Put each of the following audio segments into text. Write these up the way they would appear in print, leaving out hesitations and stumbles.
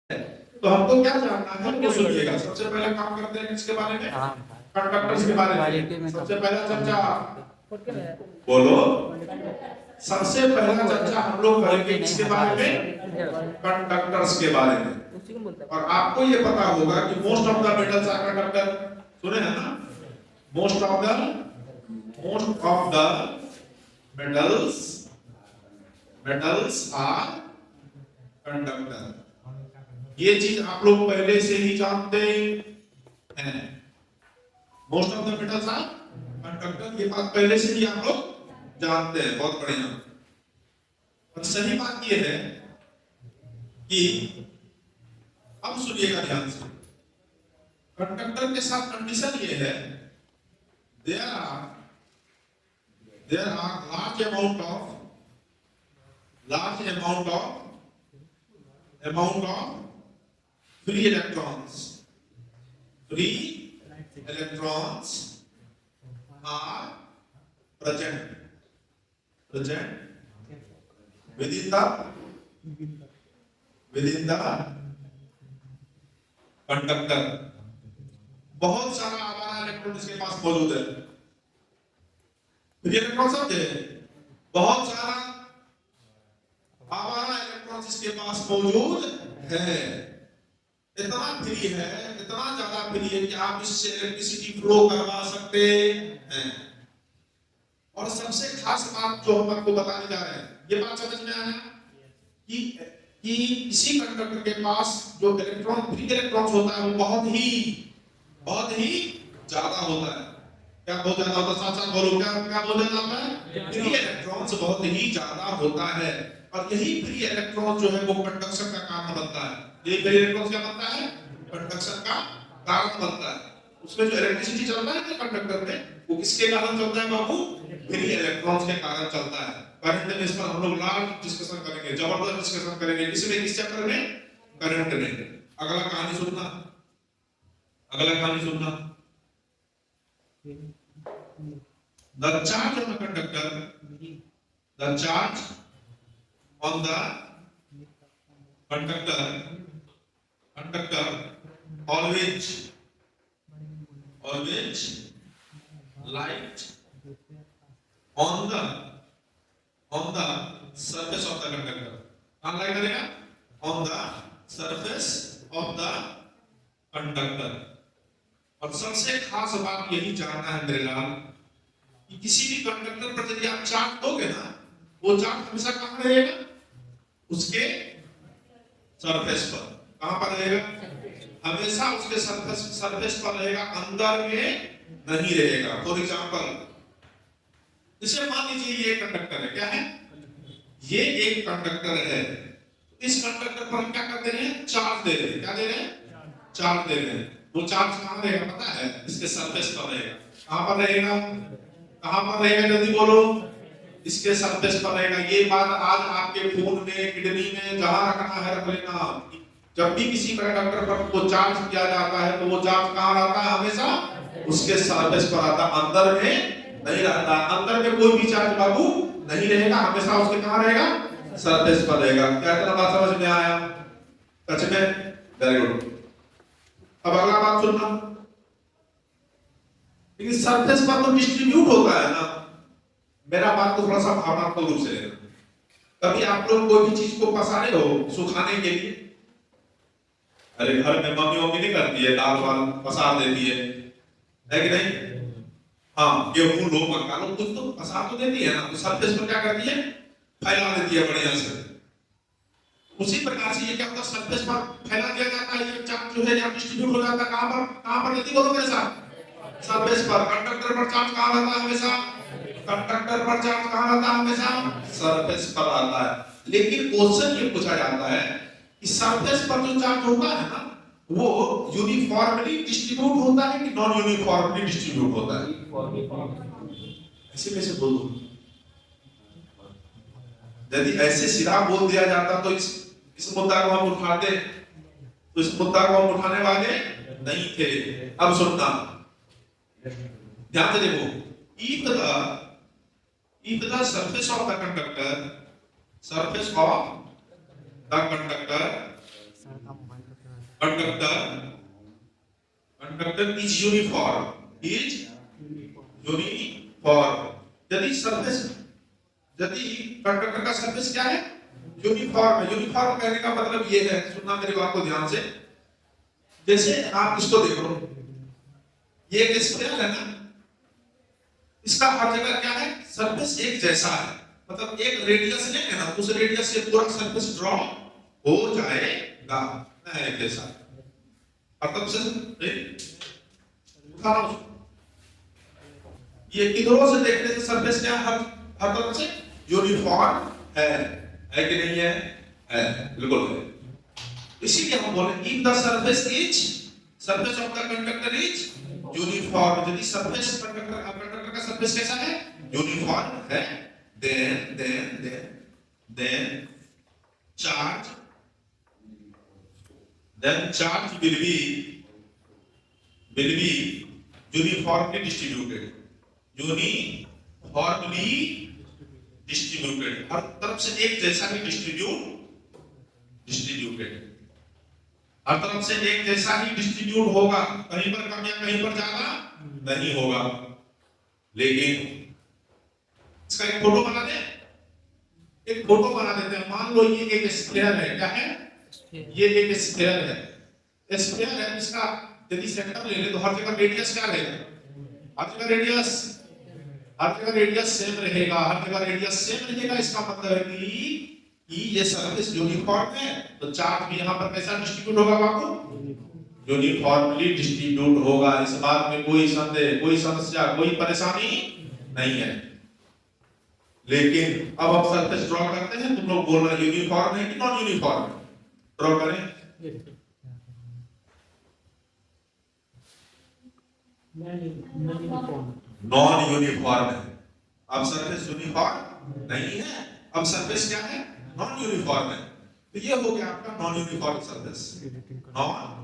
तो हमको क्या जानना है, हमको सुनिएगा। सबसे पहले काम करते हैं किसके बारे में? कंडक्टर्स के बारे में। सबसे पहला चर्चा बोलो। सबसे पहला चर्चा हम लोग करेंगे किसके बारे में? कंडक्टर्स के बारे में। और आपको ये पता होगा कि most of the metals are conductor. सुने हैं ना? Most of the metals are conductor. ये चीज आप लोग पहले से ही जानते हैं। Most of the metals are conductor, ये बात पहले से ही आप लोग जानते हैं। बहुत बढ़िया। और सही बात ये है कि अब सुनिएगा ध्यान से। कंडक्टर के साथ कंडीशन ये है, there are large amount of free electrons are present within the conductor। बहुत सारा आवारा इलेक्ट्रॉन इसके पास मौजूद है। फ्री इलेक्ट्रॉन समझे? बहुत सारा आवारा इलेक्ट्रॉन इसके पास मौजूद है। इतना फ्री है, इतना ज्यादा फ्री है कि आप इससे इलेक्ट्रिसिटी फ्लो करवा सकते हैं। और सबसे खास बात जो हम आपको बताने जा रहे हैं, ये बात समझ में आया कि इसी कंडक्टर के पास जो इलेक्ट्रॉन, फ्री इलेक्ट्रॉन होता है, वो बहुत ही ज्यादा होता है। क्या बहुत ज्यादा होता है? साथ साथ बोलो, क्या बहुत ज्यादा होता है? फ्री इलेक्ट्रॉन्स बहुत ही ज्यादा होता है। और यही फ्री इलेक्ट्रॉन जो है वो कंडक्शन का कारण बनता है। ये फ्री इलेक्ट्रॉन क्या बनता है? कंडक्शन का कारण बनता है। उसमें जो इलेक्ट्रिसिटी चलता है ना कंडक्टर में, वो किसके कारण चलता है बाबू? फ्री इलेक्ट्रॉन्स के कारण चलता है। करंट में इस पर हम लोग लार्ज डिस्कशन करेंगे, जबरदस्त डिस्कशन करेंगे। इसमें किस चैप्टर में? करंट में। अगला कहानी सुनना। The charge on the conductor always light on the surface of the conductor। कहाँ लाइट करेगा? On the surface of the conductor। और सबसे खास बात यही जानना है मेरे लाल कि किसी भी कंडक्टर पर यदि आप चार्ज दोगे ना, वो चार्ज हमेशा कहाँ रहेगा? उसके सरफेस पर। कहाँ पर रहेगा? हमेशा उसके सरफेस पर रहेगा, अंदर में नहीं रहेगा। फॉर एग्जाम्पल, इसे मान लीजिए ये कंडक्टर है। क्या है? ये एक कंडक्टर है। इस कंडक्टर पर हम क्या कर दे रहे हैं? चार्ज दे रहे हैं। क्या दे रहे हैं? चार्ज दे रहे हैं। वो चार्ज कहाँ रहेगा पता है? इसके सरफेस पर रहेगा। कहाँ पर रहेगा? जल्दी बोलो। इसके सरफेस पर रहेगा। ये बात आज आपके फोन में, किडनी में, जहां रखना है रख लेना। जब भी किसी कंडक्टर पर को चार्ज किया जाता है तो वो चार्ज कहाँ रहता है? हमेशा उसके सरफेस पर आता है, अंदर में नहीं रहता। अंदर में कोई भी चार्ज बाबू नहीं रहेगा, हमेशा उसके कहाँ रहेगा? सरफेस पर रहेगा। क्या इतना बात समझ में आया? सच में? Very good. अब अगला बात सुनना। लेकिन सरफेस पर तो डिस्ट्रीब्यूट होता है ना। मेरा बात को थोड़ा सा भावनात्मक रूप से लेना। कभी आप लोग कोई भी चीज को पसारे हो सुखाने के लिए? अरे घर में मम्मी नहीं करती है, दाल वाल पसार देती है कि नहीं? हाँ, गेहूं लो, मक्का लो, कुछ तो पसार तो देती है ना। तो सरफेस पर क्या करती है? फैला देती है बढ़िया से। उसी प्रकार से ये क्या होता है? सरफेस पर फैला दिया जाता है। ये चार्ज जो है यहाँ डिस्ट्रीब्यूट हो जाता है। कहाँ पर जल्दी बोलो मेरे साथ? सरफेस पर। कंडक्टर पर चार्ज कहाँ रहता है? हमेशा कंडक्टर पर चार्ज कहाँ रहता है? हमेशा सरफेस पर आता है। लेकिन क्वेश्चन ये पूछा जाता है कि सरफेस पर जो चार्ज होता है ना, वो यूनिफॉर्मली डिस्ट्रीब्यूट होता है कि नॉन यूनिफॉर्मली डिस्ट्रीब्यूट होता है? ऐसे कैसे बोल दूं? यदि ऐसे सीधा बोल दिया जाता तो इस मुद्दा को हम उठाते, तो इस मुद्दा को हम उठाने वाले नहीं थे। अब सुनना ध्यान से देखो। if the surface of the conductor conductor conductor is uniform, is uniform. यदि सरफेस, यदि कंडक्टर का सरफेस क्या है, यूनिफॉर्म है। यूनिफॉर्म कहने का मतलब ये है, सुनना मेरी बात को ध्यान से, जैसे आप इसको देखो, ये एक स्फीयर है ना, इसका हर जगह क्या है, सरफेस एक जैसा है। मतलब एक रेडियस लेंगे ना, उस रेडियस से पूरा सरफेस ड्रॉ हो जाएगा ना, एक जैसा। मतलब से ये किधरों से देखने से सरफेस क्या हर हर तरफ से यूनिफॉर्म है कि नहीं है? है, बिल्कुल है। इसीलिए हम बोले if the surface is, surface of the conductor is uniform. यदि सरफेस कंडक्टर का सरफेस कैसा है, यूनिफॉर्म है, then charge will be uniformly distributed, uniformly distributed, हर तरफ से एक जैसा ही डिस्ट्रीब्यूटेड, हर तरफ से एक जैसा ही डिस्ट्रीब्यूट होगा, कहीं पर कम या कहीं पर ज्यादा नहीं होगा। लेकिन इसका एक फोटो बना दे, एक फोटो बना देते हैं। मान लो ये एक स्फीयर है, क्या है, ये एक स्फीयर है, स्फीयर है। इसका यदि सेंटर ले ले तो हर जगह रेडियस क्या रहेगा, हर जगह रेडियस सेम रहेगा, हर जगह रेडियस सेम रहेगा। इसका मतलब है कि ये सरफेस यूनिफॉर्म है, तो चार्ज भी यहाँ पर कैसा डिस्ट्रीब्यूट होगा बाबू, यूनिफॉर्मली डिस्ट्रीब्यूट होगा। इस बात में कोई संदेह, कोई समस्या, कोई परेशानी नहीं है। लेकिन अब आप सरफेस ड्रॉ करते हैं, तुम लोग बोल रहे यूनिफॉर्म है कि नॉन यूनिफॉर्म, ड्रॉ करें। नॉन यूनिफॉर्म है। अब सरफेस यूनिफॉर्म नहीं है, अब सरफेस क्या है, नॉन यूनिफॉर्म है। तो ये हो गया आपका non uniform surface, non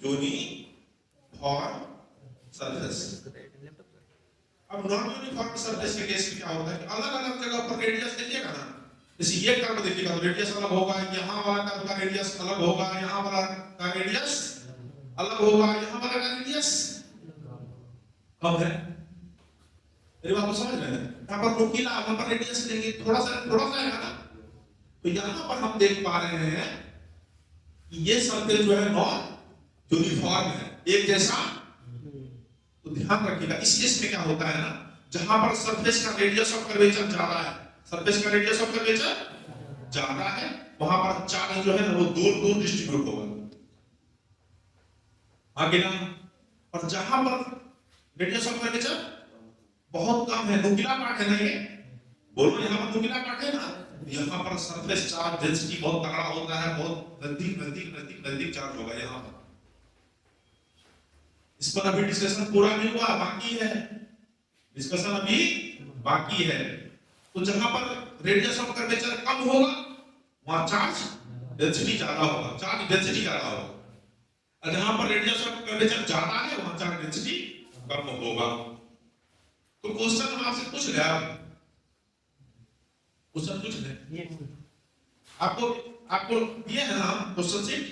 uniform surface. अब नॉन यूनिफॉर्म सरफेस के केस में क्या होता है कि अलग अलग जगह पर रेडियस देखिएगा ना, जैसे ये कर्व देखिएगा तो रेडियस अलग होगा, यहाँ वाला कर्व का रेडियस अलग होगा, यहाँ वाला का रेडियस अलग होगा, यहाँ वाला का रेडियस कम है। मेरी बात को समझ रहे हैं? यहाँ पर नुकीला, यहाँ पर रेडियस लेंगे थोड़ा सा है ना, तो यहाँ पर हम देख पा रहे हैं कि ये सरफेस जो है नॉन यूनिफॉर्म है, एक जैसा। तो ध्यान रखिएगा इस केस में क्या होता है ना, जहां पर सरफेस का रेडियस ऑफ कर्वेचर ज्यादा है, सरफेस का रेडियस ऑफ कर्वेचर ज्यादा है, वहां पर चार्ज जो है ना वो दूर दूर डिस्ट्रीब्यूट होगा, आगे ना। और जहां पर रेडियस ऑफ कर्वेचर बहुत कम है, नुकीला पार्ट है ना, ये बोलो यहाँ पर नुकीला पार्ट है ना, यहाँ पर सरफेस चार्ज डेंसिटी बहुत तगड़ा होता है, बहुत नजदीक चार्ज होगा यहाँ पर। इस पर अभी डिस्कशन पूरा नहीं हुआ, बाकी है, डिस्कशन अभी बाकी है। तो जहां पर रेडियस ऑफ कर्वेचर कम होगा वहां चार्ज डेंसिटी ज्यादा होगा, और जहां पर रेडियस ऑफ कर्वेचर ज्यादा है वहां चार्ज डेंसिटी कम होगा। तो क्वेश्चन हम आपसे पूछ रहे हैं, क्वेश्चन पूछ रहे आपको दिए है ना क्वेश्चन शीट,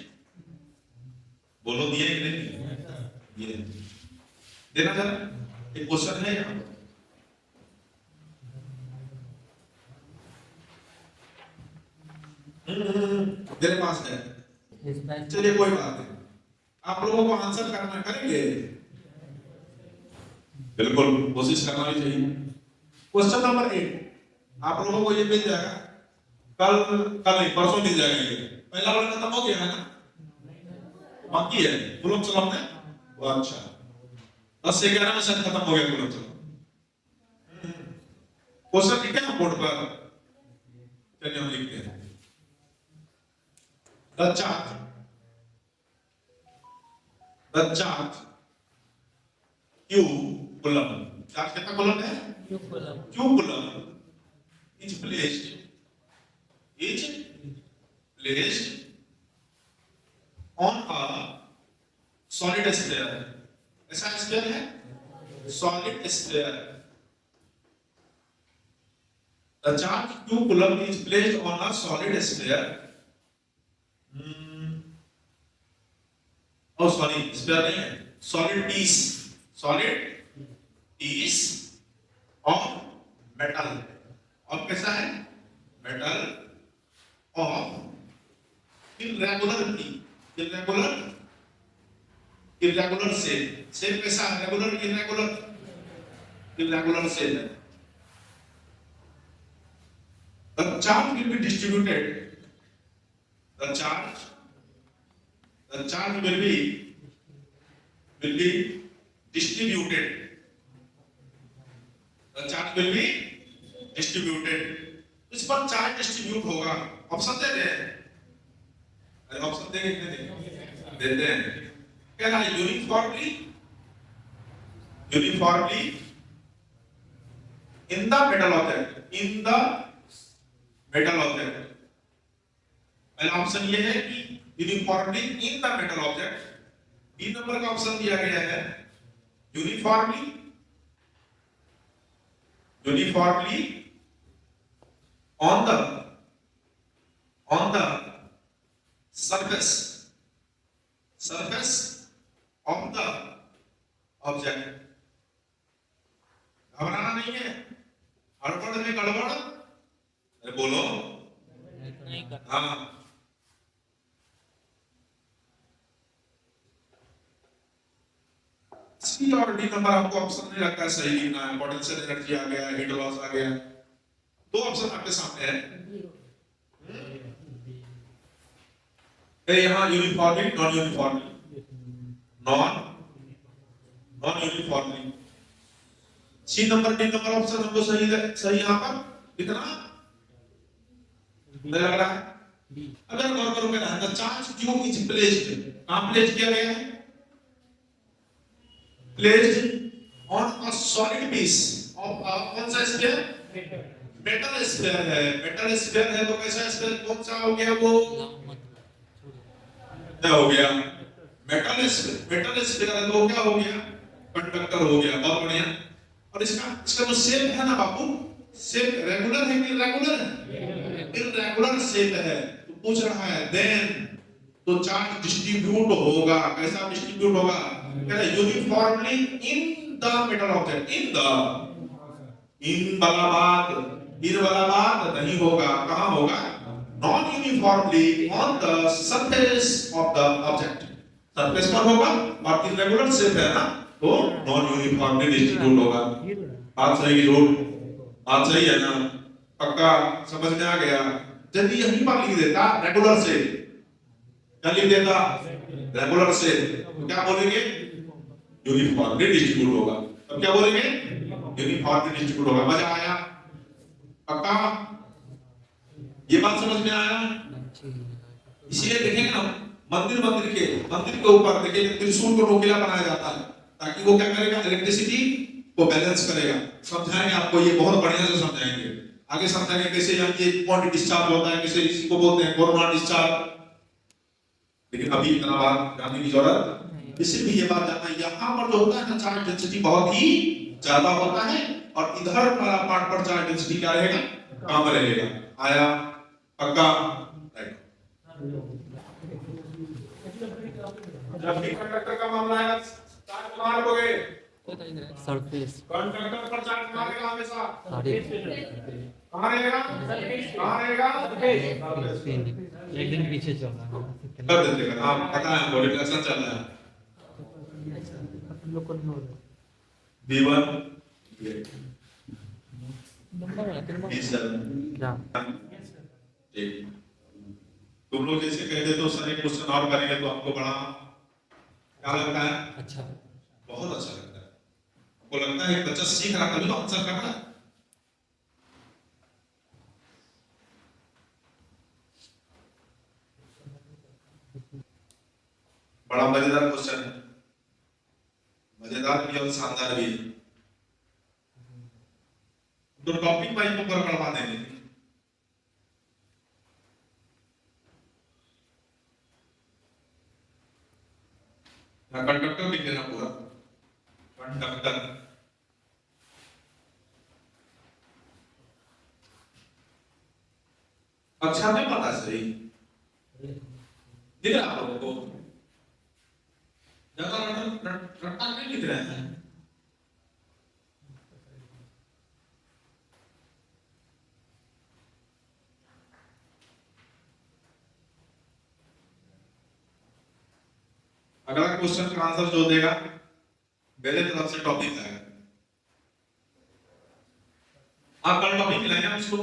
बोलो दिए कि नहीं? ये देना जरा, एक क्वेश्चन है यहाँ तेरे पास है, चलिए कोई बात नहीं, आप लोगों को आंसर करना करेंगे, बिल्कुल कोशिश करना भी चाहिए। क्वेश्चन नंबर 8 आप लोगों को ये मिल जाएगा, कल नहीं परसों मिल जाएगा। ये पहला वाला खत्म हो गया है ना, बाकी है कुलम सलाम में। अच्छा 10 से 11 में शायद खत्म हो गया कुलम सलाम। क्वेश्चन लिखे ना बोर्ड पर, चलिए हम लिखते हैं। The charge Q coulomb, charge कितना कूलम है? Q coulomb is placed on a solid sphere। ऐसा स्फीयर है, solid sphere। The charge Q coulomb is placed on a solid sphere oh sorry, sphere नहीं है, solid piece, solid piece of metal. और कैसा है? Metal of irregular, irregular, irregular shape. Shape कैसा है? Regular, irregular, irregular shape है। The charge will be distributed. The charge will be distributed. The charge will be distributed. इस पर charge distribute होगा। Option देते हैं, अरे ऑप्शन देंगे कि नहीं देते हैं? क्या है? Uniformly, uniformly in the metal object, in the metal object. पहला ऑप्शन ये है कि uniformly in the metal object. B number का ऑप्शन दिया गया है uniformly, uniformly on the surface of the object। घबराना नहीं है, हड़बड़ में गड़बड़, अरे बोलो नहीं कर। हाँ, सी और डी नंबर आपको ऑप्शन नहीं लगता है सही ना? पोटेंशियल एनर्जी आ गया, हीट लॉस आ गया, दो ऑप्शन आपके सामने है। यहाँ uniformly, non uniformly, non uniformly. C number, D number option हमको सही सही यहाँ पर दिखना नहीं लग रहा है। अगर गौर करोगे ना, the charge Q is placed, कहां प्लेस किया गया है? Placed on a solid piece of, कौन सा स्फीयर? मेटल स्फीयर है। मेटल स्फीयर है तो कैसा स्फीयर, कौन सा हो गया वो? क्या हो गया? मेटल स्फीयर है तो क्या हो गया? कंडक्टर हो गया। बहुत बढ़िया। और इसका जो शेप है ना बाबू, शेप रेगुलर है कि इरेगुलर है? इरेगुलर शेप है। तो पूछ रहा है देन तो चार्ज डिस्ट्रीब्यूट होगा, कैसा डिस्ट्रीब्यूट होगा? कह रहा है uniformly in the metal object. In वाला बात नहीं होगा, कहां होगा? Non uniformly on the surface of the object. Surface पर होगा और इरेगुलर शेप है ना, तो नॉन यूनिफॉर्मली डिस्ट्रीब्यूट होगा। बात सही की झूठ? बात सही है ना? पक्का समझ में आ गया? यदि यहीं पर लिख देता रेगुलर शेप, क्या लिख देता? रेगुलर शेप, तो क्या बोलेंगे? यूनिफॉर्मली डिस्ट्रीब्यूट होगा। अब क्या बोलेंगे? यूनिफॉर्मली डिस्ट्रीब्यूट होगा। मजा आया? पक्का ये बात समझ में आया? इसलिए देखेंगे ना, मंदिर के ऊपर देखिए त्रिशूल को नोकीला बनाया जाता है ताकि वो क्या करेगा? इलेक्ट्रिसिटी को बैलेंस करेगा। समझाएंगे आपको, ये बहुत बढ़िया से समझाएंगे। आगे समझाएंगे कैसे ये पॉइंट डिस्चार्ज होता है, कैसे इसको बोलते हैं कोरोना डिस्चार्ज। लेकिन अभी इतना बात जानने की जरूरत, इससे भी ये बात जानना, यहाँ पर जो होता है ना चार्ज डेंसिटी बहुत ही ज्यादा होता है और इधर वाला पार्ट पर चार्ज डेंसिटी क्या रहेगा? कम रहेगा। आया? पक्का? जब भी कंडक्टर का मामला आएगा, चार्ज मार लोगे सरफेस, कंडक्टर पर चार्ज मारेगा हमेशा। कहां रहेगा? एक दिन पीछे चल रहा है। कर देते हैं, आप पता है बॉडी रिएक्शन चल रहा है। लोग को नहीं हो रहा B1 नंबर है B7 क्या? ठीक। तुम लोग जैसे कहते तो सर एक क्वेश्चन और करेंगे तो हमको बड़ा क्या लगता है? अच्छा, बहुत अच्छा लगता है। आपको लगता है एक बच्चा सीख रहा तभी तो आंसर कर रहा है। बड़ा मजेदार क्वेश्चन है, मजेदार भी और शानदार भी। तो टॉपिक वाइज को करवा देंगे। कंडक्टर लिख देना पूरा, कंडक्टर। अच्छा नहीं पता सही दिख रहा आप लोगों को? ज्यादा रट्टा नहीं लिख रहे हैं। अगला क्वेश्चन का आंसर जो देगा मेरे तरफ से टॉपिक है। आप कल टॉपिक मिलाएंगे हम इसको।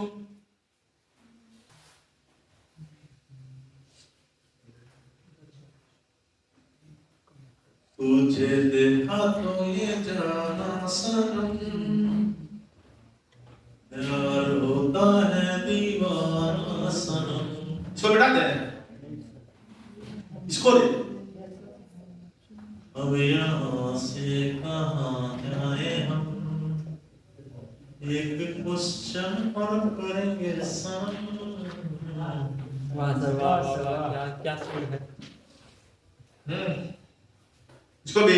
तुझे देखा तो ये जाना सनम, प्यार होता है दीवाना सनम। इसको बिठा दे, इसको दे। अब यहाँ से कहाँ जाए हम, एक क्वेश्चन और करेंगे वाह सर वाह क्या क्या स्किल है। इसको भी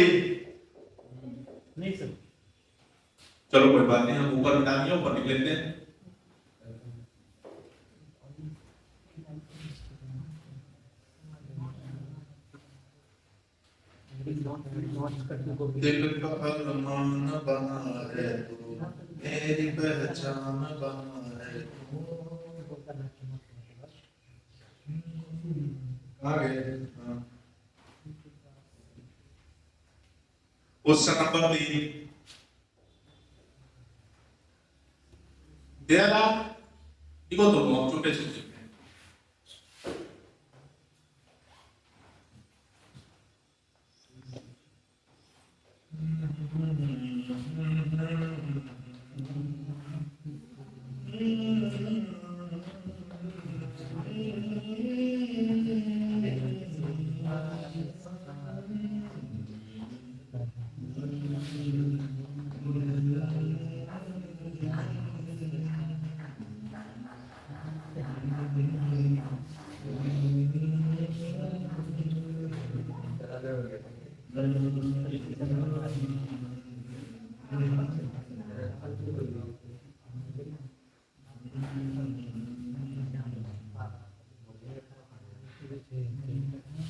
नहीं सर चलो कोई बात नहीं, हम ऊपर बिठा दिए, ऊपर लिख लेते हैं। दिल का अरमान बना है तू, मेरी पहचान बना है तू। आगे question number 3, there are equal to छोटे छोटे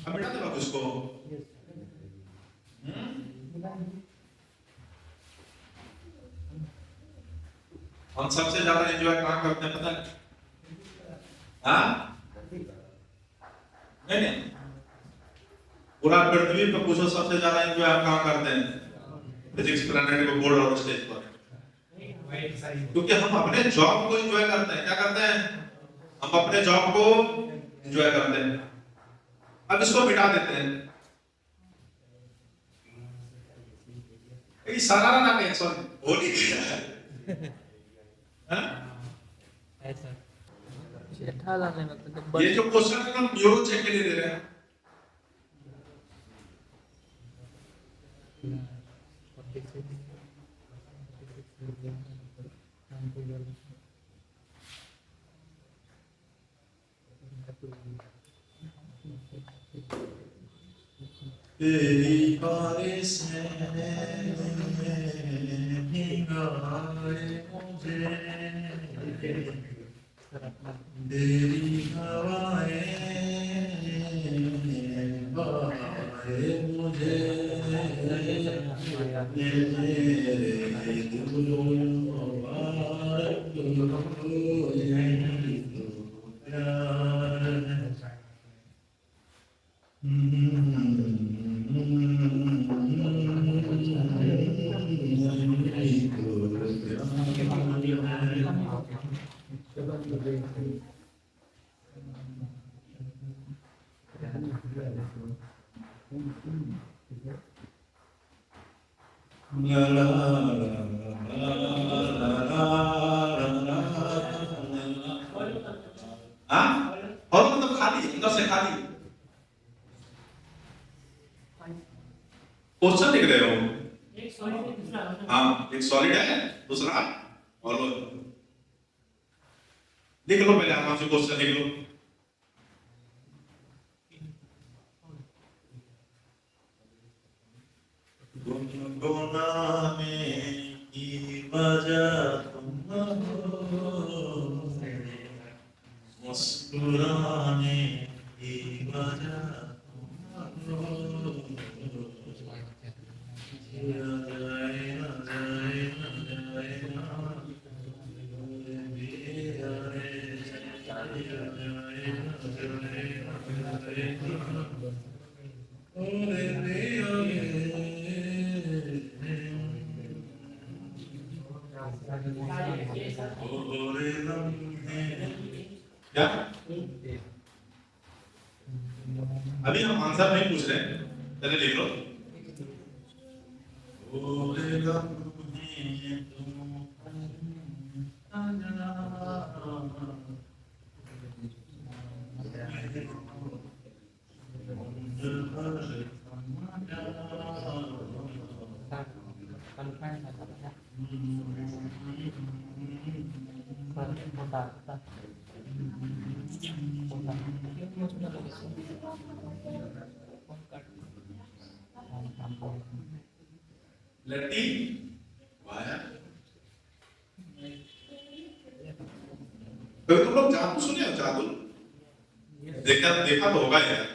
अब बेटा दे बाबू इसको। हम सबसे ज्यादा एंजॉय कहाँ करते हैं पता है? हाँ नहीं पूरा पृथ्वी पे पूछो सबसे ज्यादा एंजॉय हम कहाँ करते हैं? फिजिक्स प्लैनेट को बोर्ड और स्टेज पर। क्योंकि हम अपने जॉब को एंजॉय करते हैं। क्या करते हैं? हम अपने जॉब को एंजॉय करते हैं। अब इसको मिटा देते हैं। सारा ना कहें सॉरी होली ऐसा जेठालाल ने मतलब ये जो क्वेश्चन है हम न्यूरो चेक के लिए दे रहे हैं। तेरी बारिश में भिगाए मुझे, तेरी हवाएं बहाए मुझे, मेरे दिल मुबारक यही तो प्यार है। और मतलब खाली अंदर से खाली क्वेश्चन लिख रहे हो। हाँ एक सॉलिड है दूसरा और लिख लो पहले आराम से क्वेश्चन लिख लो। गुनगुनाने की वजह तुम हो, मुस्कुराने की वजह तुम हो, क्या अभी हम आंसर नहीं पूछ रहे, पहले लिख लो। लट्टी वाया। कभी तुम लोग जादू सुने हो? जादू देखा तो होगा यार।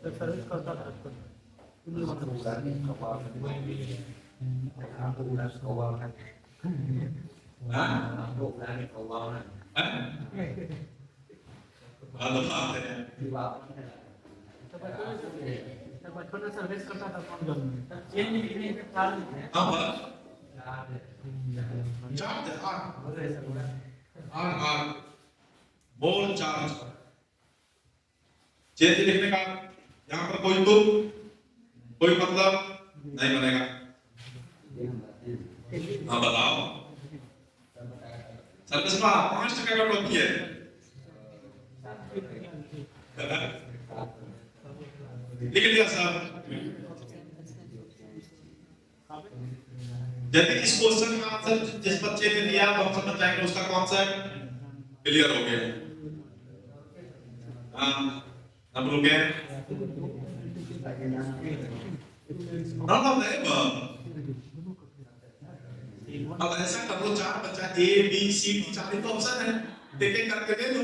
सर्विस करता था बचपन में सर्विस करता था बोल चार्ज चेत लिखने का यहाँ पर कोई तुम कोई मतलब नहीं बनेगा। हाँ बताओ। सर्विस में 5% का टॉपिक है। लिख लिया सर। यदि इस क्वेश्चन का आंसर जिस बच्चे ने दिया तो हम समझ जाएंगे उसका कॉन्सेप्ट क्लियर हो गया। हाँ अब रुके। अब ऐसा कर लो, 4 बच्चा A B C D 4 तो ऑप्शन है, एक एक करके दे दो।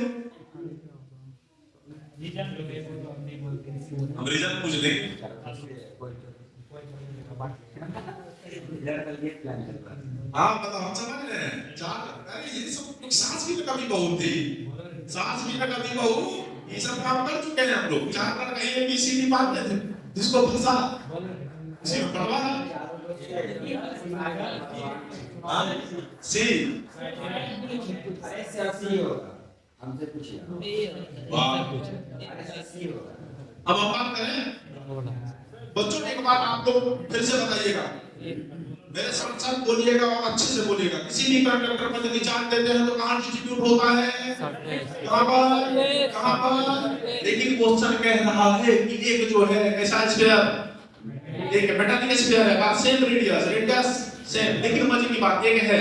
हम रीजन पूछ लेंगे। हाँ बताओ, हम समझ रहे हैं। 4 अरे ये सब सांस भी तो कभी बहुत थी, सांस भी तो कभी बहुत, ये सब काम कर चुके हैं हम लोग। 4 लड़का A B C D पढ़ते थे, जिसको फंसा उसी में पढ़वा सी हमसे पूछिए। अब हम बात करें बच्चों, एक बात आप लोग फिर से बताइएगा, मेरे साथ साथ बोलिएगा और अच्छे से बोलिएगा। किसी भी कंडक्टर पर यदि चार्ज देते हैं तो कहाँ डिस्ट्रीब्यूट होता है? कहाँ पर? लेकिन क्वेश्चन कह रहा है कि एक जो है ऐसा स्फीयर, एक मेटालिक स्फीयर है, बात सेम रेडियस सेम, लेकिन मजे की बात एक है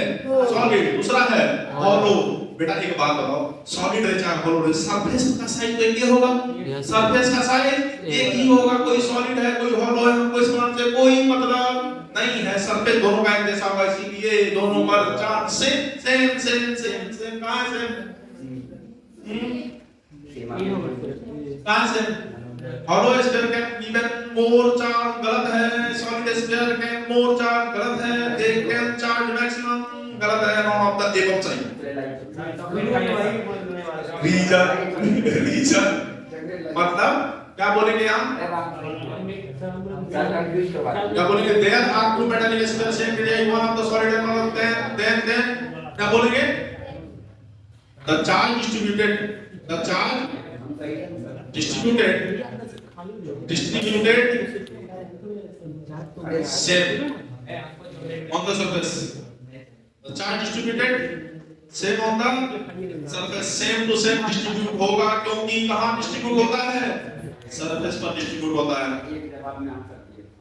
सॉलिड, दूसरा है हॉलो। बेटा एक बात बताओ, सॉलिड है चाहे हॉलो है, सरफेस का साइज तो एक ही होगा। सरफेस का साइज एक ही होगा, कोई सॉलिड है कोई हॉलो है, कोई समान से कोई मतलब नहीं है। सरफेस दोनों का एक जैसा होगा, इसीलिए दोनों पर charge same same same same same. कहां से कहां से? Hollow sphere can given more charge, गलत है। Solid sphere can more charge, गलत है। दे कैन चार्ज मैक्सिमम, गलत है। नॉन ऑफ द एबव चाहिए। रीजन मतलब क्या बोलेंगे हम? क्या बोलेंगे? There are two metallic sphere same radius, one of the solid and one of then क्या बोलेंगे? The charge distributed same on the surface. The charge distributed same on the surface, same to same distribute होगा, क्योंकि कहाँ distribute होता है? surface पर distribute होता है।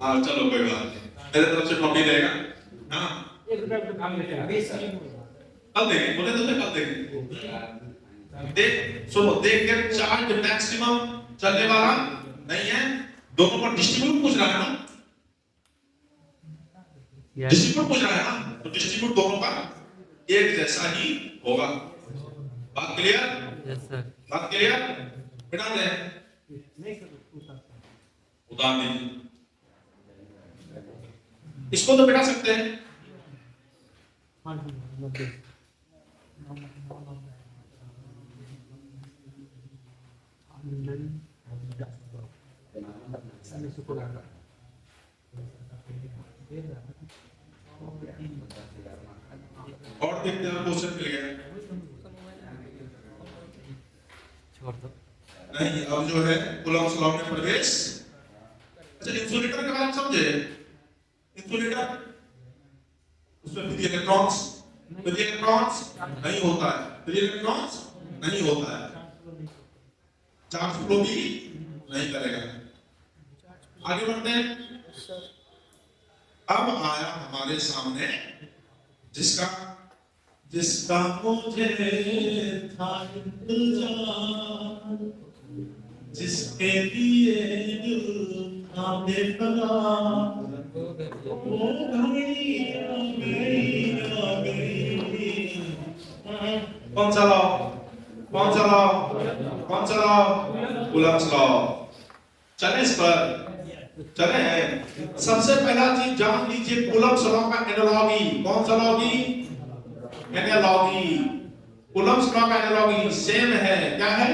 हाँ चलो कोई बात नहीं, मेरे तरफ से कॉपी रहेगा। हाँ कल देखेंगे, बोले तो कल देखेंगे। देख सुनो, देख के चार्ज मैक्सिमम चलने वाला नहीं है, दोनों पर डिस्ट्रीब्यूट पूछ रहा है ना, डिस्ट्रीब्यूट पूछ रहा है ना, तो डिस्ट्रीब्यूट दोनों का एक जैसा ही होगा। बात क्लियर? Yes sir. बात क्लियर? बिठा दे, उतार दीजिए, इसको तो बिठा सकते हैं। और देखते हैं क्वेश्चन मिल गया छोड़ दो। नहीं। अब जो है कूलम्ब्स लॉ में प्रवेश। अच्छा, इंसुलेटर के बारे में समझे? इंसुलेटर उसमें फ्री इलेक्ट्रॉन्स नहीं होता है, फ्री इलेक्ट्रॉन्स नहीं होता है, चार्ज फ्लो भी नहीं करेगा। आगे बढ़ते हैं। अब आया हमारे सामने जिसका मुझे था इंतजार, जिसके लिए दिल था बेकरार, वो घड़ी आ गई। कौन सा लॉ? Coulomb's law. चले इस पर चले। सबसे पहला चीज जान लीजिए, कूलम्ब्स लॉ का एनालॉजी। कौन सा लॉजी? एनालॉजी। कूलम्ब्स लॉ का एनालॉजी सेम है। क्या है?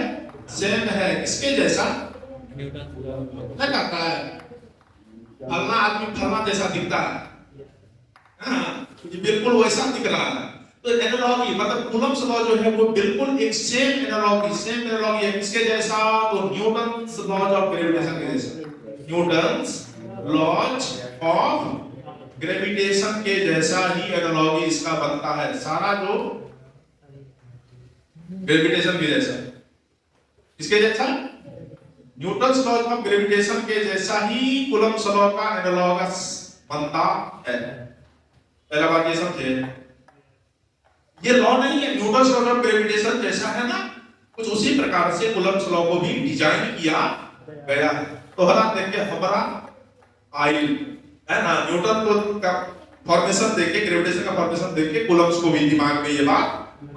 सेम है। इसके जैसा क्या करता है? फलना आदमी फलना जैसा दिखता है, हाँ, ये बिल्कुल वैसा दिख रहा है। तो एनालॉजी मतलब कूलम्ब्स लॉ जो है वो बिल्कुल एक सेम एनालॉजी है। किसके जैसा? तो न्यूटन्स लॉज ऑफ ग्रेविटेशन के जैसा। न्यूटन्स लॉज ऑफ ग्रेविटेशन के जैसा ही एनालॉजी इसका बनता है। सारा जो ग्रेविटेशन के जैसा, किसके जैसा? न्यूटन्स लॉज ऑफ ग्रेविटेशन के जैसा ही कूलम्ब्स लॉ का एनालॉगस बनता है। पहला बात ये समझे, ये लॉ नहीं है न्यूटन्स लॉ ऑफ ग्रेविटेशन जैसा है ना, कुछ उसी प्रकार से कूलम्ब्स लॉ को भी डिजाइन किया गया है। तो हालात देखिए, हमारा आइल है ना, न्यूटन को का फॉर्मेशन देखे, ग्रेविटेशन का फॉर्मेशन देखे, कूलम्ब्स को भी दिमाग में ये बात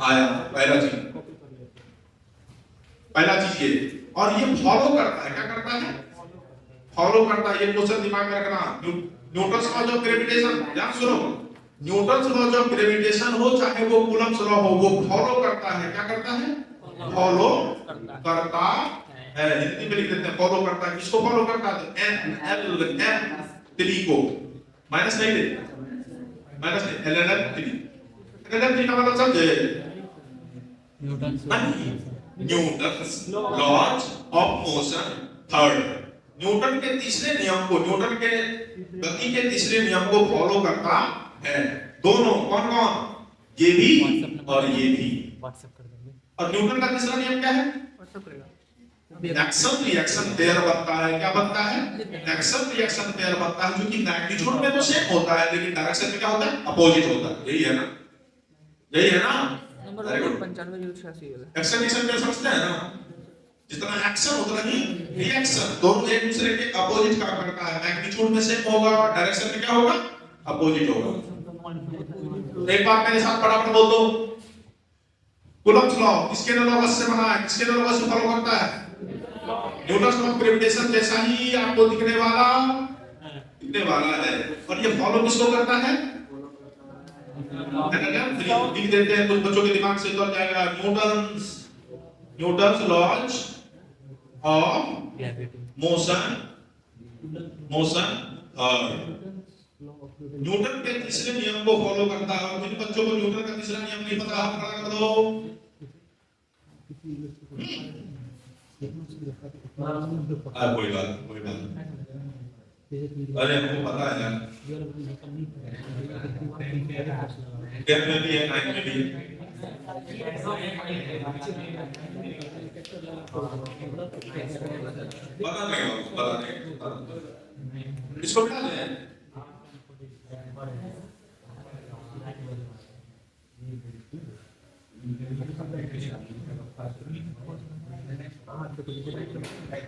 आया। पहला चीज ये। और ये फॉलो करता है, क्या करता है? फॉलो करता है। ये क्वेश्चन दिमाग में रखना। न्यूटन्स लॉ ऑफ ग्रेविटेशन, ध्यान सुनो, न्यूटन्स लॉ ऑफ ग्रेविटेशन हो चाहे वो कूलम्ब्स लॉ हो, वो फॉलो करता है। क्या करता है? फॉलो करता है। हिंदी में लिख देते हैं फॉलो करता है। किसको फॉलो करता है? L3 को माइनस नहीं ले, माइनस नहीं, LN3 का मतलब समझे? Newton's laws of motion third, Newton के तीसरे नियम को, न्यूटन के गति के तीसरे नियम को फॉलो करता है। दोनों कौन कौन? ये भी और ये भी। और न्यूटन का तीसरा नियम क्या है? एक्शन रिएक्शन पेयर बनता है। क्या बनता है? एक्शन रिएक्शन पेयर बनता है, जो कि मैग्नीट्यूड में तो सेम होता है लेकिन डायरेक्शन में क्या होता है? अपोजिट होता है। यही है ना? नंबर 95 एक्शन रिएक्शन पेयर समझते हैं ना? जितना एक्शन उतना ही रिएक्शन, दोनों एक दूसरे के अपोजिट काम करता है। मैग्नीट्यूड में सेम होगा, डायरेक्शन में क्या होगा? अपोजिट होगा। एक बार मेरे साथ फटाफट बोल दो। कूलम्ब्स लॉ किसके एनालॉगस से बना है? किसके एनालॉगस से फॉलो करता है? न्यूटन्स लॉ ऑफ ग्रेविटेशन जैसा ही आपको दिखने वाला है। और ये फॉलो किसको करता है? लिख देते हैं, कुछ बच्चों के दिमाग से उतर जाएगा। न्यूटन्स लॉज ऑफ मोशन और न्यूटन के तीसरे नियम को फॉलो करता है। और जिन बच्चों को न्यूटन का तीसरा नियम नहीं पता, हाथ खड़ा कर दो। कोई बात। अरे हमको पता है यार, 10 में भी है, 9 में भी है। बता देंगे इसको क्या है?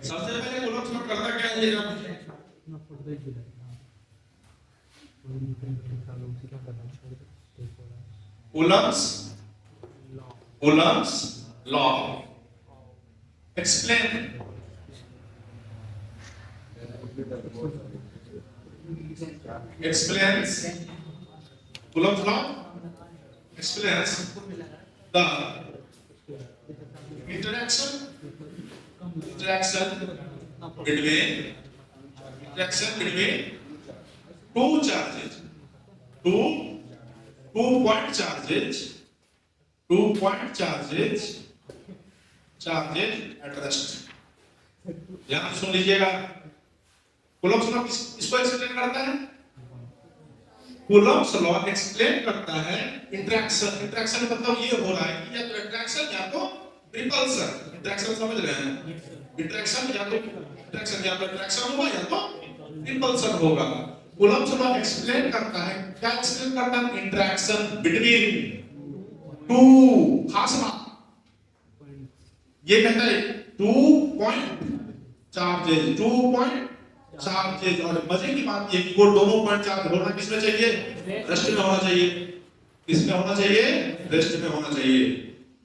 सबसे पहले कूलम्ब्स लॉ करता क्या है? Coulomb's law explain. Explains Coulomb's law explains the interaction interaction between two charges, two point charges at rest. ध्यान सुन लीजिएगा। कूलम्ब्स लॉ इसको एक्सप्लेन करता है। कूलम्ब्स लॉ एक्सप्लेन करता है इंटरेक्शन मतलब ये हो रहा है कि या तो इंटरेक्शन या तो रिपल्सन। इंटरेक्शन समझ रहे हैं? इंटरेक्शन या तो इंटरेक्शन होगा या तो रिपल्सन होगा। कूलम्ब्स लॉ एक्सप्लेन करता है, क्या एक्सप्लेन करता है? इंटरेक्शन बिटवीन टू, खास बात ये कहता है टू पॉइंट चार्जेज। और मजे की बात ये कि वो दोनों पॉइंट चार्ज होना किसमें चाहिए? रेस्ट में होना चाहिए। किसमें होना चाहिए? रेस्ट में होना चाहिए।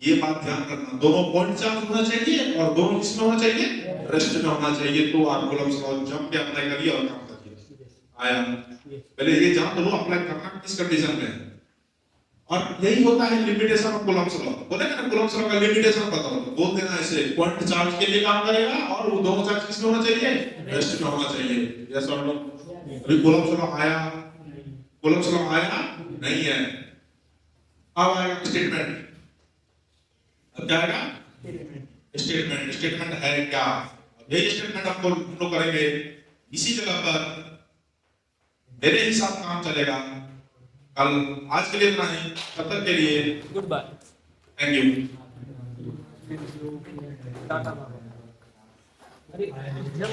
ये बात ध्यान रखना, दोनों पॉइंट चार्ज होना चाहिए और दोनों किसमें होना चाहिए? रेस्ट में होना चाहिए। तो आप कूलम्ब्स लॉ जंप पे अप्लाई करिए और काम करिए। आया? पहले ये जान लो अप्लाई करना किस कंडीशन में है। और यही होता है लिमिटेशन ऑफ कूलम्ब्स लॉ। बोले ना कूलम्ब्स लॉ का लिमिटेशन बताओ तो बोल देना ऐसे, पॉइंट चार्ज के लिए काम करेगा और वो दोनों चार्ज किसमें होना चाहिए? रेस्ट में होना चाहिए। यस और नो? अभी कूलम्ब्स लॉ आया? कूलम्ब्स लॉ आया नहीं है। अब आएगा स्टेटमेंट। अब क्या आएगा? स्टेटमेंट है क्या? यही स्टेटमेंट हम लोग करेंगे इसी जगह पर। मेरे हिसाब काम चलेगा। कल आज के लिए इतना ही, तब तक के लिए good bye, thank you. Ta-ta. अरे जब